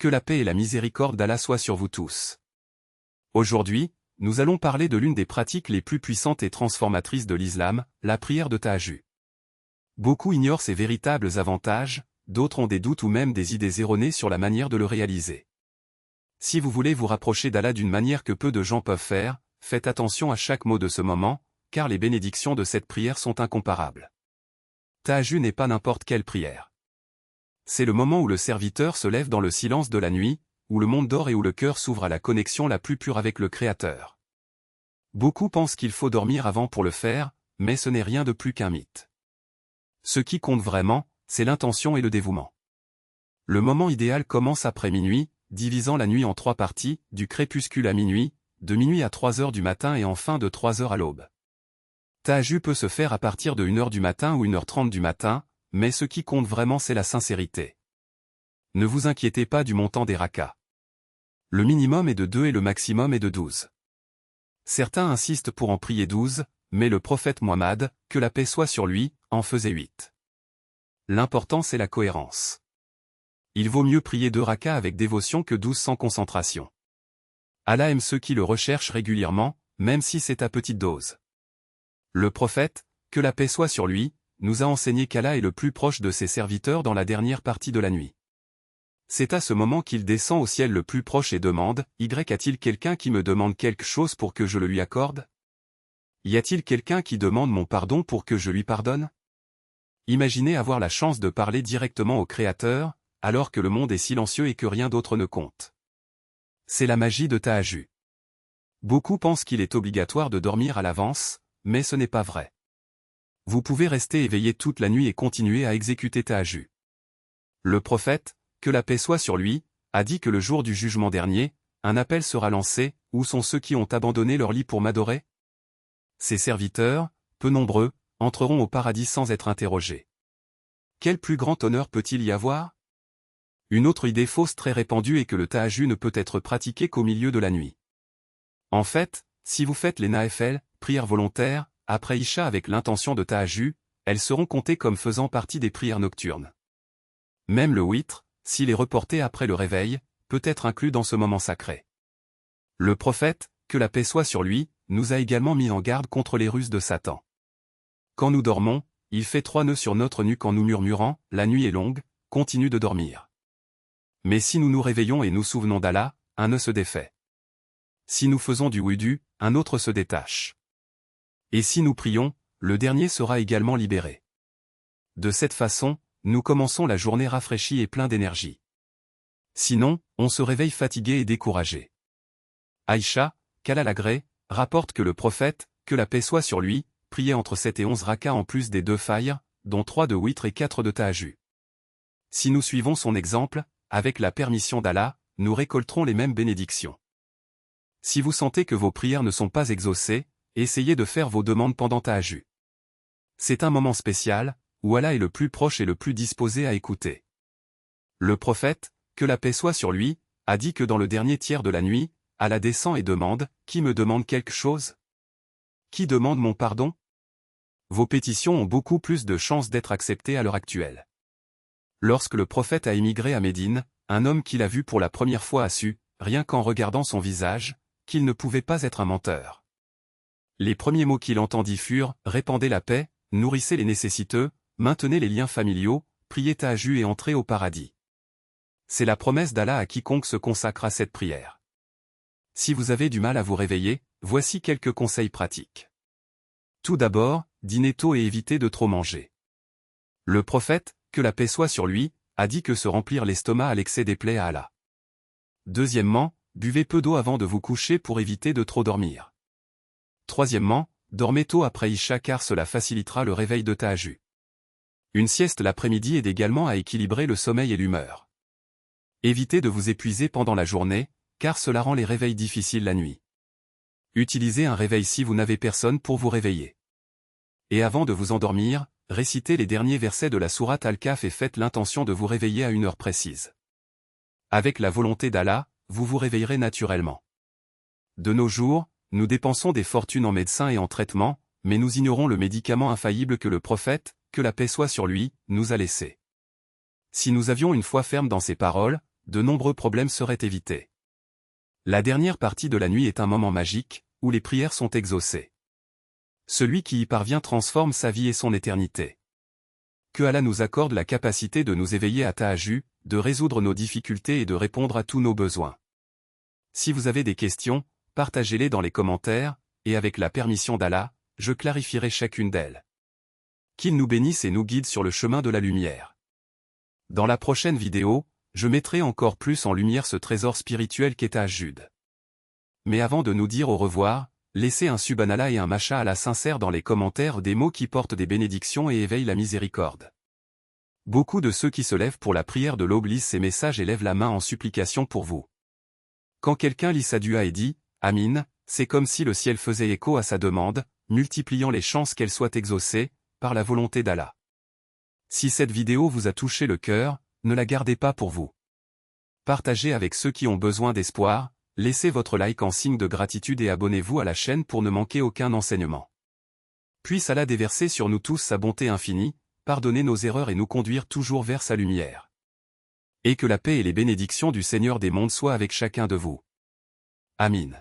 que la paix et la miséricorde d'Allah soient sur vous tous. Aujourd'hui, nous allons parler de l'une des pratiques les plus puissantes et transformatrices de l'islam, la prière de Tahajjud. Beaucoup ignorent ses véritables avantages, d'autres ont des doutes ou même des idées erronées sur la manière de le réaliser. Si vous voulez vous rapprocher d'Allah d'une manière que peu de gens peuvent faire, faites attention à chaque mot de ce moment, car les bénédictions de cette prière sont incomparables. Tahajjud n'est pas n'importe quelle prière. C'est le moment où le serviteur se lève dans le silence de la nuit, où le monde dort et où le cœur s'ouvre à la connexion la plus pure avec le Créateur. Beaucoup pensent qu'il faut dormir avant pour le faire, mais ce n'est rien de plus qu'un mythe. Ce qui compte vraiment, c'est l'intention et le dévouement. Le moment idéal commence après minuit, divisant la nuit en 3 parties, du crépuscule à minuit, de minuit à 3 heures du matin et enfin de 3 heures à l'aube. Tahajjud peut se faire à partir de 1 heure du matin ou 1h30 du matin, mais ce qui compte vraiment c'est la sincérité. Ne vous inquiétez pas du montant des rakas. Le minimum est de 2 et le maximum est de 12. Certains insistent pour en prier 12, mais le prophète Mohammed, que la paix soit sur lui, en faisait 8. L'important c'est la cohérence. Il vaut mieux prier 2 rakas avec dévotion que 12 sans concentration. Allah aime ceux qui le recherchent régulièrement, même si c'est à petite dose. Le prophète, que la paix soit sur lui, nous a enseigné qu'Allah est le plus proche de ses serviteurs dans la dernière partie de la nuit. C'est à ce moment qu'il descend au ciel le plus proche et demande, « Y a-t-il quelqu'un qui me demande quelque chose pour que je le lui accorde? Y a-t-il quelqu'un qui demande mon pardon pour que je lui pardonne ?» Imaginez avoir la chance de parler directement au Créateur, alors que le monde est silencieux et que rien d'autre ne compte. C'est la magie de Tahajjud. Beaucoup pensent qu'il est obligatoire de dormir à l'avance, mais ce n'est pas vrai. Vous pouvez rester éveillé toute la nuit et continuer à exécuter Tahajjud. Le prophète, que la paix soit sur lui, a dit que le jour du jugement dernier, un appel sera lancé, « Où sont ceux qui ont abandonné leur lit pour m'adorer ?» Ses serviteurs, peu nombreux, entreront au paradis sans être interrogés. Quel plus grand honneur peut-il y avoir? Une autre idée fausse très répandue est que le Tahajjud ne peut être pratiqué qu'au milieu de la nuit. En fait, si vous faites les Nafil, prières volontaires, après Isha avec l'intention de Tahajjud, elles seront comptées comme faisant partie des prières nocturnes. Même le witr, s'il est reporté après le réveil, peut être inclus dans ce moment sacré. Le prophète, que la paix soit sur lui, nous a également mis en garde contre les ruses de Satan. Quand nous dormons, il fait 3 nœuds sur notre nuque en nous murmurant, « La nuit est longue, continue de dormir. » Mais si nous nous réveillons et nous souvenons d'Allah, un nœud se défait. Si nous faisons du wudu, un autre se détache. Et si nous prions, le dernier sera également libéré. De cette façon, nous commençons la journée rafraîchie et plein d'énergie. Sinon, on se réveille fatigué et découragé. Aïcha, qu'Allah l'agrée, rapporte que le prophète, que la paix soit sur lui, priait entre 7 et 11 rakas en plus des 2 fajr, dont 3 de witr et 4 de tahajjud. Si nous suivons son exemple, avec la permission d'Allah, nous récolterons les mêmes bénédictions. Si vous sentez que vos prières ne sont pas exaucées, essayez de faire vos demandes pendant Tahajjud. C'est un moment spécial, où Allah est le plus proche et le plus disposé à écouter. Le prophète, que la paix soit sur lui, a dit que dans le dernier tiers de la nuit, Allah descend et demande, « Qui me demande quelque chose? Qui demande mon pardon ?» Vos pétitions ont beaucoup plus de chances d'être acceptées à l'heure actuelle. Lorsque le prophète a émigré à Médine, un homme qui l'a vu pour la première fois a su, rien qu'en regardant son visage, qu'il ne pouvait pas être un menteur. Les premiers mots qu'il entendit furent « Répandez la paix, nourrissez les nécessiteux, maintenez les liens familiaux, priez Tahajjud et entrez au paradis. » C'est la promesse d'Allah à quiconque se consacre à cette prière. Si vous avez du mal à vous réveiller, voici quelques conseils pratiques. Tout d'abord, dînez tôt et évitez de trop manger. Le prophète, que la paix soit sur lui, a dit que se remplir l'estomac à l'excès déplaît à Allah. Deuxièmement, buvez peu d'eau avant de vous coucher pour éviter de trop dormir. Troisièmement, dormez tôt après Isha car cela facilitera le réveil de Tahajjud. Une sieste l'après-midi aide également à équilibrer le sommeil et l'humeur. Évitez de vous épuiser pendant la journée, car cela rend les réveils difficiles la nuit. Utilisez un réveil si vous n'avez personne pour vous réveiller. Et avant de vous endormir, récitez les derniers versets de la sourate Al-Kahf et faites l'intention de vous réveiller à une heure précise. Avec la volonté d'Allah, vous vous réveillerez naturellement. De nos jours, nous dépensons des fortunes en médecins et en traitements, mais nous ignorons le médicament infaillible que le prophète, que la paix soit sur lui, nous a laissé. Si nous avions une foi ferme dans ses paroles, de nombreux problèmes seraient évités. La dernière partie de la nuit est un moment magique, où les prières sont exaucées. Celui qui y parvient transforme sa vie et son éternité. Que Allah nous accorde la capacité de nous éveiller à Tahajjud, de résoudre nos difficultés et de répondre à tous nos besoins. Si vous avez des questions, partagez-les dans les commentaires, et avec la permission d'Allah, je clarifierai chacune d'elles. Qu'il nous bénisse et nous guide sur le chemin de la lumière. Dans la prochaine vidéo, je mettrai encore plus en lumière ce trésor spirituel qu'est Tahajjud. Mais avant de nous dire au revoir, laissez un subhanallah et un masha'Allah sincère dans les commentaires des mots qui portent des bénédictions et éveillent la miséricorde. Beaucoup de ceux qui se lèvent pour la prière de l'aube lisent ces messages et lèvent la main en supplication pour vous. Quand quelqu'un lit sa dua et dit « Amin », c'est comme si le ciel faisait écho à sa demande, multipliant les chances qu'elle soit exaucée, par la volonté d'Allah. Si cette vidéo vous a touché le cœur, ne la gardez pas pour vous. Partagez avec ceux qui ont besoin d'espoir, laissez votre like en signe de gratitude et abonnez-vous à la chaîne pour ne manquer aucun enseignement. Puisse Allah déverser sur nous tous sa bonté infinie, pardonner nos erreurs et nous conduire toujours vers sa lumière. Et que la paix et les bénédictions du Seigneur des mondes soient avec chacun de vous. Amin.